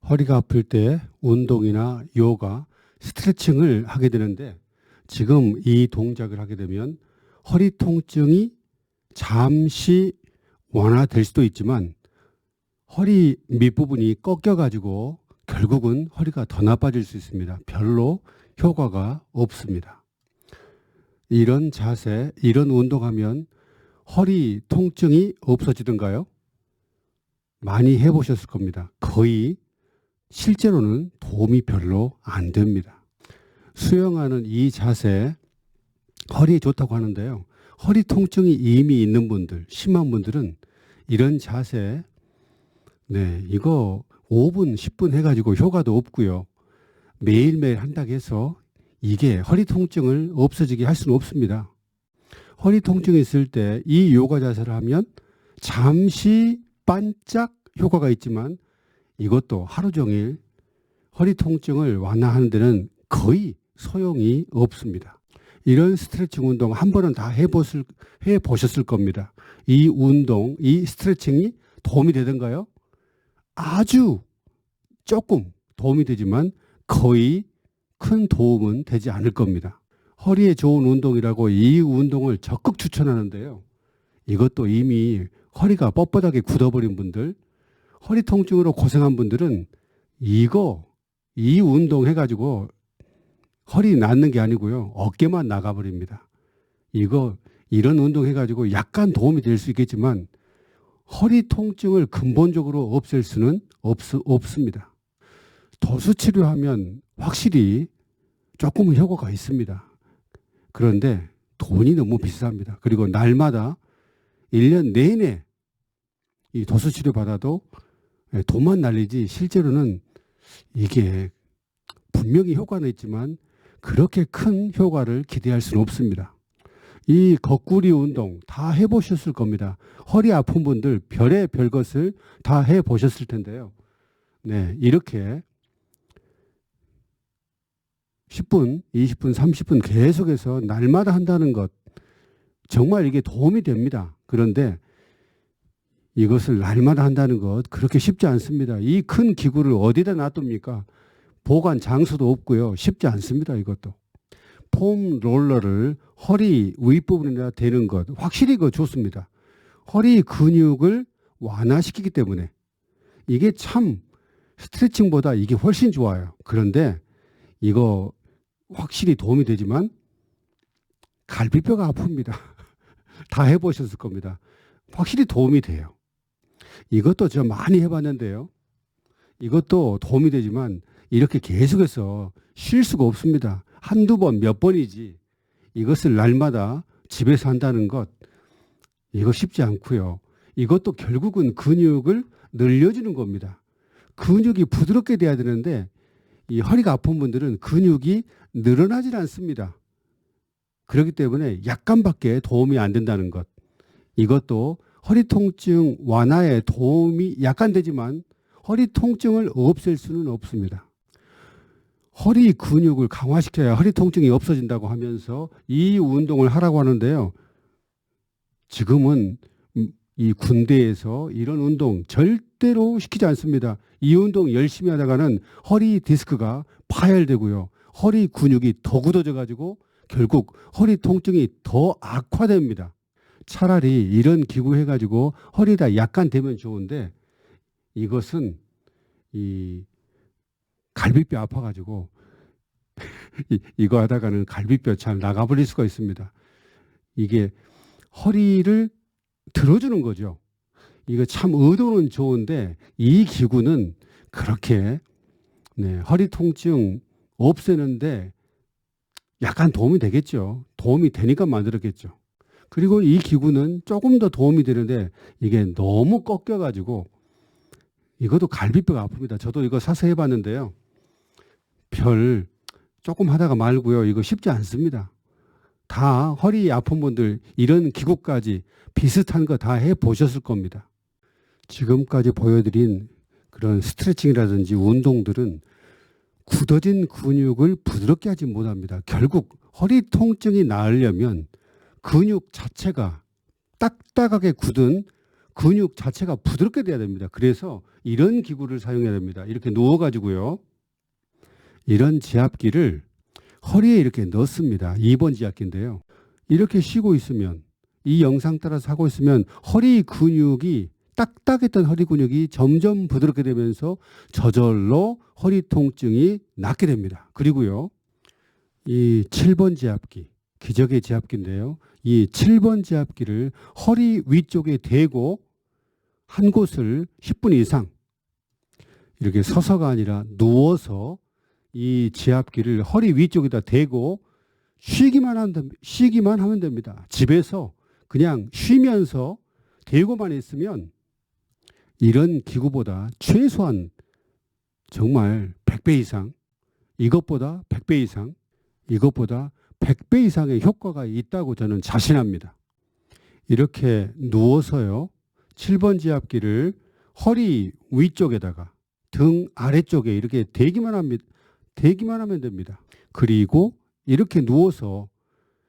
허리가 아플 때 운동이나 요가, 스트레칭을 하게 되는데 지금 이 동작을 하게 되면 허리 통증이 잠시 완화될 수도 있지만 허리 밑부분이 꺾여가지고 결국은 허리가 더 나빠질 수 있습니다. 별로 효과가 없습니다. 이런 자세, 이런 운동하면 허리 통증이 없어지던가요? 많이 해보셨을 겁니다. 거의 실제로는 도움이 별로 안 됩니다. 수영하는 이 자세 허리에 좋다고 하는데요. 허리 통증이 이미 있는 분들, 심한 분들은 이런 자세, 이거 5분, 10분 해가지고 효과도 없고요. 매일매일 한다고 해서 이게 허리 통증을 없어지게 할 수는 없습니다. 허리 통증이 있을 때 이 요가 자세를 하면 잠시 반짝 효과가 있지만 이것도 하루 종일 허리 통증을 완화하는 데는 거의 소용이 없습니다. 이런 스트레칭 운동 한 번은 다 해보셨을 겁니다. 이 운동, 이 스트레칭이 도움이 되던가요? 아주 조금 도움이 되지만 거의 큰 도움은 되지 않을 겁니다. 허리에 좋은 운동이라고 이 운동을 적극 추천하는데요. 이것도 이미 허리가 뻣뻣하게 굳어버린 분들, 허리 통증으로 고생한 분들은 이 운동 해가지고 허리 낫는 게 아니고요. 어깨만 나가버립니다. 이런 운동 해가지고 약간 도움이 될 수 있겠지만 허리 통증을 근본적으로 없앨 수는 없습니다. 도수 치료하면 확실히 조금은 효과가 있습니다. 그런데 돈이 너무 비쌉니다. 그리고 날마다 1년 내내 이 도수 치료 받아도 돈만 날리지 실제로는 이게 분명히 효과는 있지만 그렇게 큰 효과를 기대할 수는 없습니다. 이 거꾸리 운동 다 해보셨을 겁니다. 허리 아픈 분들 별의 별것을 다 해보셨을 텐데요. 이렇게 10분, 20분, 30분 계속해서 날마다 한다는 것 정말 이게 도움이 됩니다. 그런데 이것을 날마다 한다는 것 그렇게 쉽지 않습니다. 이 큰 기구를 어디다 놔둡니까? 보관 장소도 없고요. 쉽지 않습니다. 이것도. 폼 롤러를 허리 윗부분에다 대는 것 확실히 좋습니다. 허리 근육을 완화시키기 때문에 이게 참 스트레칭보다 이게 훨씬 좋아요. 그런데 이거 확실히 도움이 되지만 갈비뼈가 아픕니다. 다 해보셨을 겁니다. 확실히 도움이 돼요. 이것도 저 많이 해봤는데요. 이것도 도움이 되지만 이렇게 계속해서 쉴 수가 없습니다. 한두 번, 몇 번이지 이것을 날마다 집에서 한다는 것 이거 쉽지 않고요. 이것도 결국은 근육을 늘려주는 겁니다. 근육이 부드럽게 돼야 되는데 이 허리가 아픈 분들은 근육이 늘어나질 않습니다. 그렇기 때문에 약간밖에 도움이 안 된다는 것. 이것도 허리 통증 완화에 도움이 약간 되지만 허리 통증을 없앨 수는 없습니다. 허리 근육을 강화시켜야 허리 통증이 없어진다고 하면서 이 운동을 하라고 하는데요. 지금은 이 군대에서 이런 운동 절대로 시키지 않습니다. 이 운동 열심히 하다가는 허리 디스크가 파열되고요. 허리 근육이 더 굳어져 가지고 결국 허리 통증이 더 악화됩니다. 차라리 이런 기구 해가지고 허리다 약간 되면 좋은데 이것은 이 갈비뼈 아파가지고 이거 하다가는 갈비뼈 잘 나가버릴 수가 있습니다. 이게 허리를 들어주는 거죠. 이거 참 의도는 좋은데 이 기구는 그렇게 허리 통증 없애는데 약간 도움이 되겠죠. 도움이 되니까 만들었겠죠. 그리고 이 기구는 조금 더 도움이 되는데 이게 너무 꺾여가지고 이것도 갈비뼈가 아픕니다. 저도 이거 사서 해봤는데요. 별 조금 하다가 말고요. 이거 쉽지 않습니다. 다 허리 아픈 분들 이런 기구까지 비슷한 거 다 해보셨을 겁니다. 지금까지 보여드린 그런 스트레칭이라든지 운동들은 굳어진 근육을 부드럽게 하지 못합니다. 결국 허리 통증이 나으려면 근육 자체가 딱딱하게 굳은 근육 자체가 부드럽게 돼야 됩니다. 그래서 이런 기구를 사용해야 됩니다. 이렇게 누워가지고요. 이런 지압기를 허리에 이렇게 넣습니다. 2번 지압기인데요. 이렇게 쉬고 있으면, 이 영상 따라서 하고 있으면 허리 근육이, 딱딱했던 허리 근육이 점점 부드럽게 되면서 저절로 허리 통증이 낫게 됩니다. 그리고요, 이 7번 지압기, 기적의 지압기인데요. 이 7번 지압기를 허리 위쪽에 대고 한 곳을 10분 이상 이렇게 서서가 아니라 누워서 이 지압기를 허리 위쪽에다 대고 쉬기만 하면 됩니다. 집에서 그냥 쉬면서 대고만 있으면 이런 기구보다 최소한 정말 100배 이상, 이것보다 100배 이상, 이것보다 100배 이상의 효과가 있다고 저는 자신합니다. 이렇게 누워서요, 7번 지압기를 허리 위쪽에다가 등 아래쪽에 이렇게 대기만 하면 됩니다. 그리고 이렇게 누워서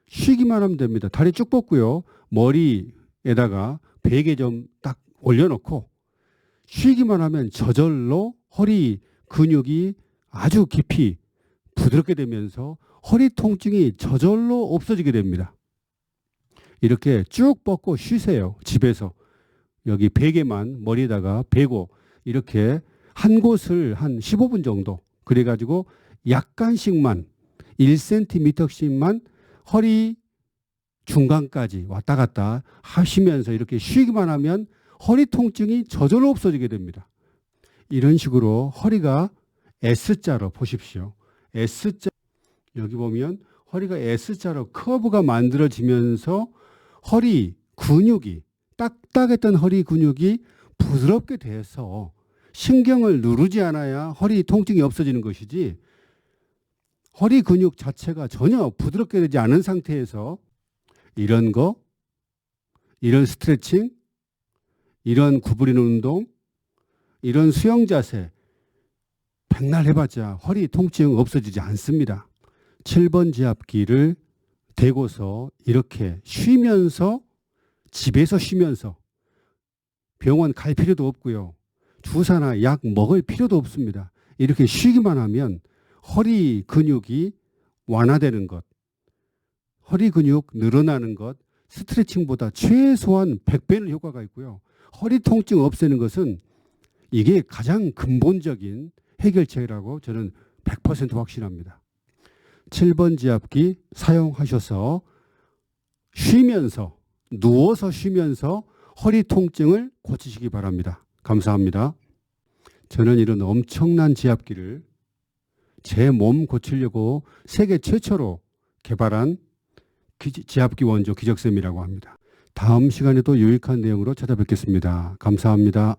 쉬기만 하면 됩니다. 다리 쭉 뻗고요. 머리에다가 베개 좀 딱 올려놓고 쉬기만 하면 저절로 허리 근육이 아주 깊이 부드럽게 되면서 허리 통증이 저절로 없어지게 됩니다. 이렇게 쭉 뻗고 쉬세요. 집에서. 여기 베개만 머리에다가 베고 이렇게 한 곳을 한 15분 정도, 그래가지고 약간씩만 1cm씩만 허리 중간까지 왔다 갔다 하시면서 이렇게 쉬기만 하면 허리 통증이 저절로 없어지게 됩니다. 이런 식으로 허리가 S자로 보십시오. S자, 여기 보면 허리가 S자로 커브가 만들어지면서 허리 근육이, 딱딱했던 허리 근육이 부드럽게 돼서 신경을 누르지 않아야 허리 통증이 없어지는 것이지, 허리 근육 자체가 전혀 부드럽게 되지 않은 상태에서 이런 거, 이런 스트레칭, 이런 구부리는 운동, 이런 수영 자세 백날 해봤자 허리 통증 없어지지 않습니다. 7번 지압기를 대고서 이렇게 쉬면서, 집에서 쉬면서, 병원 갈 필요도 없고요. 주사나 약 먹을 필요도 없습니다. 이렇게 쉬기만 하면 허리 근육이 완화되는 것, 허리 근육 늘어나는 것, 스트레칭보다 최소한 100배는 효과가 있고요. 허리 통증 없애는 것은 이게 가장 근본적인 해결책이라고 저는 100% 확신합니다. 7번 지압기 사용하셔서 쉬면서, 누워서 쉬면서 허리 통증을 고치시기 바랍니다. 감사합니다. 저는 이런 엄청난 지압기를 제 몸 고치려고 세계 최초로 개발한 지압기 원조 기적쌤이라고 합니다. 다음 시간에도 유익한 내용으로 찾아뵙겠습니다. 감사합니다.